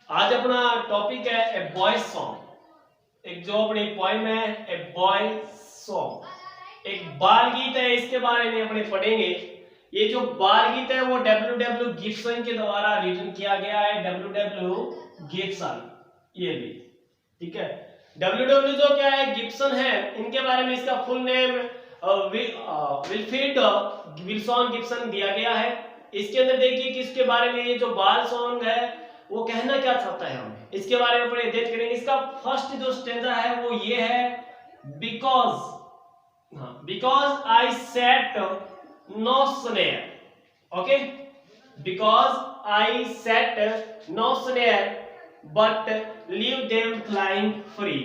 आज अपना टॉपिक है ए बॉय सॉन्ग। एक जो अपनी पोएम है ए बॉय सॉन्ग, एक बाल गीत है। इसके बारे में अपने पढ़ेंगे। ये जो बाल गीत है वो डब्ल्यू गिब्सन के द्वारा रिटन किया गया है। डब्ल्यू गिब्सन, ये भी ठीक है। डब्ल्यू जो क्या है, गिब्सन है। इनके बारे में इसका full name Wilfred Wilson Gibson दिया गया है। इसके अंदर देखिए कि इसके बारे में ये जो बाल सॉन्ग है वो कहना क्या चाहता है, हमें इसके बारे में थोड़ी देख करेंगे। इसका फर्स्ट जो स्टेंजा है वो ये है, because I set no snare. Okay, because I set no snare but leave them flying free,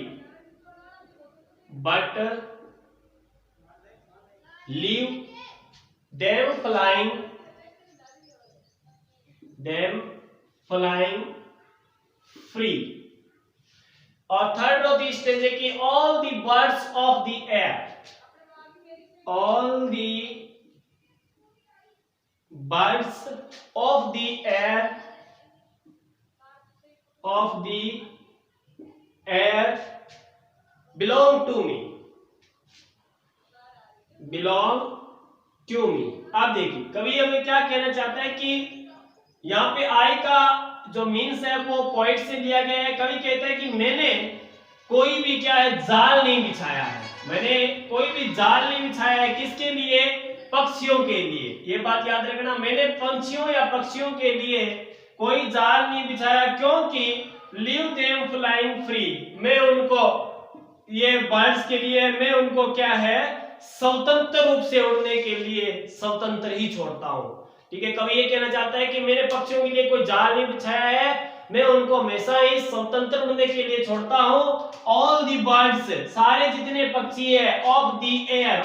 but leave them flying free। और थर्ड ऑफ द स्टेज है कि all the birds of the air belong to me। आप देखिए कवि हमें क्या कहना चाहता है कि यहाँ पे आई का जो मीन्स है वो पॉइंट से लिया गया है। कवि कहता है कि मैंने कोई भी क्या है जाल नहीं बिछाया है, मैंने कोई भी जाल नहीं बिछाया है। किसके लिए? पक्षियों के लिए। ये बात याद रखना, मैंने पंछियों या पक्षियों के लिए कोई जाल नहीं बिछाया, क्योंकि लीव देम फ्लाइंग फ्री, मैं उनको, ये बर्ड्स के लिए मैं उनको क्या है स्वतंत्र रूप से उड़ने के लिए स्वतंत्र ही छोड़ता हूं। ठीक है, कवि ये कहना चाहता है कि मैंने पक्षियों के लिए कोई जाल नहीं बिछाया है, मैं उनको हमेशा ही स्वतंत्र उड़ने के लिए छोड़ता हूं। ऑल दी बर्ड्स, सारे जितने पक्षी है, ऑफ दी एयर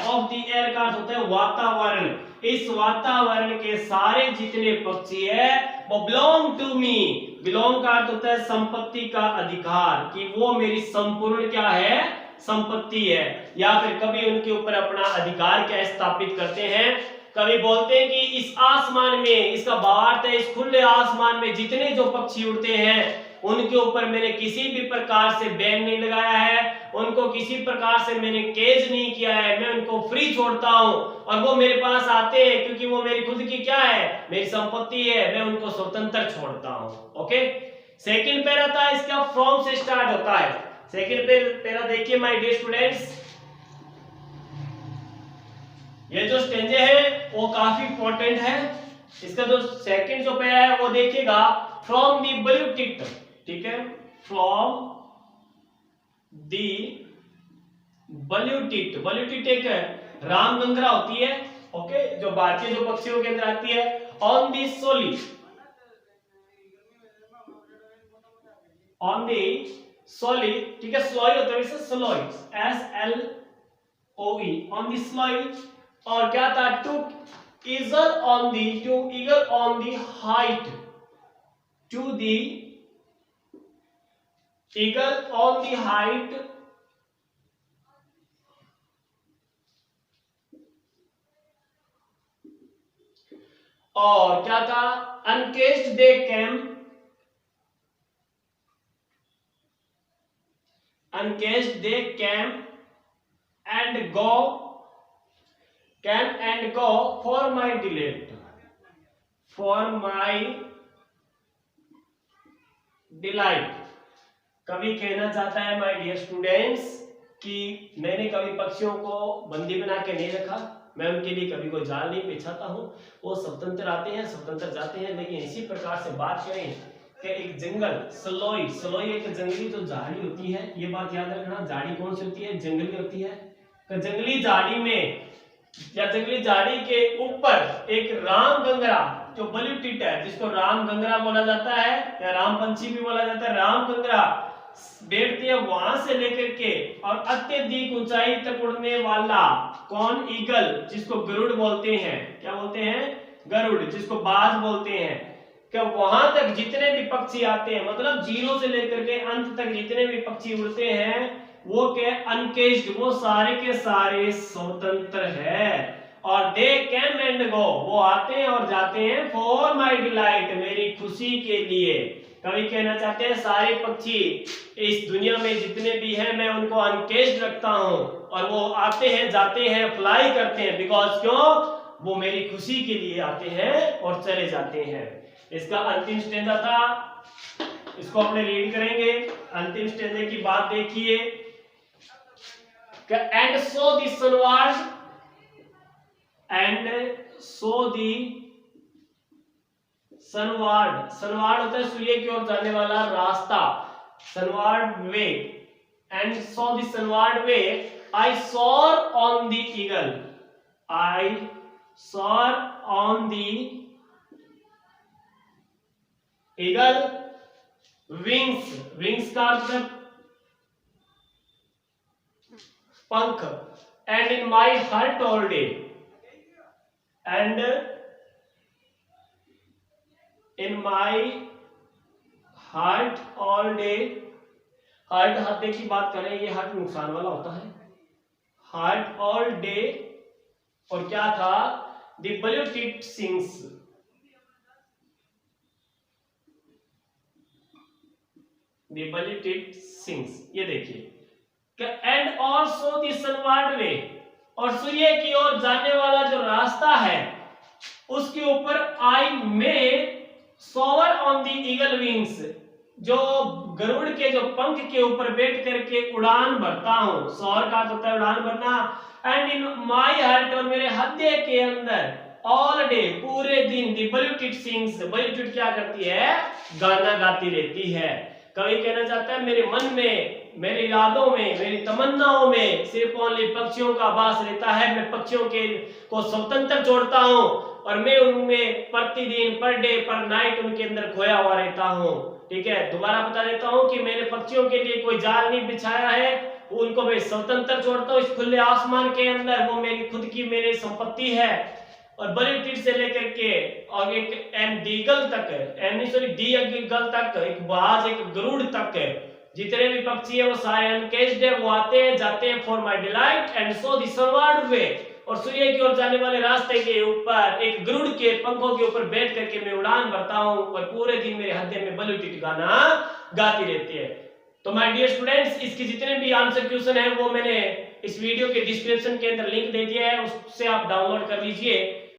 का अर्थ होता है वातावरण, इस वातावरण के सारे जितने पक्षी है वो बिलोंग टू मी। बिलोंग का अर्थ होता है संपत्ति का अधिकार, कि वो मेरी संपूर्ण क्या है संपत्ति है, या फिर कभी उनके ऊपर अपना अधिकार क्या स्थापित करते हैं। कभी बोलते हैं कि इस आसमान में, इसका भावार्थ है इस खुले आसमान में जितने जो पक्षी उड़ते हैं उनके ऊपर मैंने किसी भी प्रकार से बैन नहीं लगाया है, उनको किसी प्रकार से मैंने केज नहीं किया है, मैं उनको फ्री छोड़ता हूं और वो मेरे पास आते हैं क्योंकि वो मेरी खुद की क्या है, मेरी संपत्ति है, मैं उनको स्वतंत्र छोड़ता हूं। ओके, सेकंड पैरा था इसका फ्रॉम से स्टार्ट होता है। सेकंड पैरा देखिए माय डियर स्टूडेंट्स, ये जो स्टेंजे है वो काफी इंपॉर्टेंट है। इसका जो सेकंड जो पैरा है वो देखिएगा, फ्रॉम दी ब्लू टिट। ठीक है, फ्रॉम दी ब्लू टिट एक रामगंगरा होती है। ओके, जो भारतीय जो पक्षियों के अंदर आती है। ऑन दी सोली, ठीक है, स्लोई होता है इसे स्लोई, SLOE, ऑन दी स्लोई। और क्या था, to eagle on the height, to the eagle on the height, और क्या था, uncaged they came and go for my delight, कवि कहना चाहता है माय डियर स्टूडेंट्स कि मैंने कभी पक्षियों को बंदी बना के नहीं रखा, मैं उनके लिए कभी कोई जाल नहीं बिछाता हूं, वो स्वतंत्र आते हैं स्वतंत्र जाते हैं। लेकिन इसी प्रकार से बात करें कि एक जंगल सलोई एक जंगली जो झाड़ी होती है, ये बात याद रखना, झाड़ी कौन सी होती है, जंगली होती है। तो जंगली झाड़ी में या जंगली झाड़ी के ऊपर एक रामगंगरा जो ब्लू टिट है, जिसको रामगंगरा बोला जाता है या राम पंछी भी बोला जाता है, रामगंगरा बैठती है वहां से लेकर के और अत्यधिक ऊंचाई तक उड़ने वाला कौन, ईगल, जिसको गरुड़ बोलते हैं। क्या बोलते हैं? गरुड़, जिसको बाज बोलते हैं। कि वहां तक जितने भी पक्षी आते हैं, मतलब जीरो से लेकर के अंत तक जितने भी पक्षी उड़ते हैं वो क्या, अनकेज्ड, वो सारे के सारे स्वतंत्र है। और दे कैम एंड गो, वो आते हैं और जाते हैं फॉर माई डिलाइट, मेरी खुशी के लिए। कवि कहना चाहते हैं सारे पक्षी इस दुनिया में जितने भी हैं मैं उनको अनकेज्ड रखता हूं और वो आते हैं जाते हैं फ्लाई करते हैं, बिकॉज क्यों, वो मेरी खुशी के लिए आते हैं और चले जाते हैं। इसका अंतिम स्टेंजा था, इसको अपने रीड करेंगे। अंतिम स्टेंजे की बात देखिए, and so the sunward, and so the sunward, sunward होता है सूर्य की ओर जाने वाला रास्ता, sunward way, and so the sunward way I soar on the eagle, I soar on the eagle wings, wings का मतलब पंख, and in my heart all day, and in my heart all day, heart हत्या की बात करें, ये heart नुकसान वाला होता है, हार्ट ऑल डे, और क्या था, the blue-tipped sings, the blue-tipped sings, ये देखिए, and also the sunward way, और सूर्य की ओर जाने वाला जो रास्ता है उसके ऊपर आई में soar on the eagle wings, जो गरुड़ के जो पंख के ऊपर बैठ करके उड़ान भरता हूं, सोवर का होता है उड़ान भरना, एंड इन माई हार्ट, और मेरे हृदय के अंदर ऑल डे, पूरे दिन, द ब्लू-टिप्ड सिंग्स, ब्लू-टिप्ड क्या करती है, गाना गाती रहती है। कवि कहना चाहता है मेरे मन में, मेरी यादों में, मेरी तमन्नाओं में सिर्फ ओनली पक्षियों का वास रहता है, मैं पक्षियों के को स्वतंत्र छोड़ता हूं और मैं उनमें प्रतिदिन, पर डे, पर नाइट उनके अंदर खोया हुआ रहता हूं। ठीक है, दोबारा बता देता हूं कि मैंने पक्षियों के लिए कोई जाल नहीं बिछाया है, उनको मैं स्वतंत्र छोड़ता हूं इस खुले आसमान के अंदर, वो मेरी खुद की मेरी संपत्ति है। और ब्लू-टिप्ड से लेकर के और एक एंडीगल तक, डीगल तक, एक बाज, एक गरुड़ तक, जितने भी पक्षी है वो सारे अनकेज्ड है, वो आते हैं जाते हैं for my delight, and so the sunward way, और सूर्य की ओर जाने वाले रास्ते के ऊपर एक गरुड़ के पंखों के ऊपर बैठ करके मैं उड़ान भरता हूं और पूरे दिन मेरे हृदय में ब्लू-टिप्ड गाना गाती रहती है। तो माय डियर स्टूडेंट्स, इसके जितने भी आंसर क्वेश्चन है वो मैंने इस वीडियो के डिस्क्रिप्शन के अंदर लिंक दे दिया है, उससे आप डाउनलोड कर लीजिए।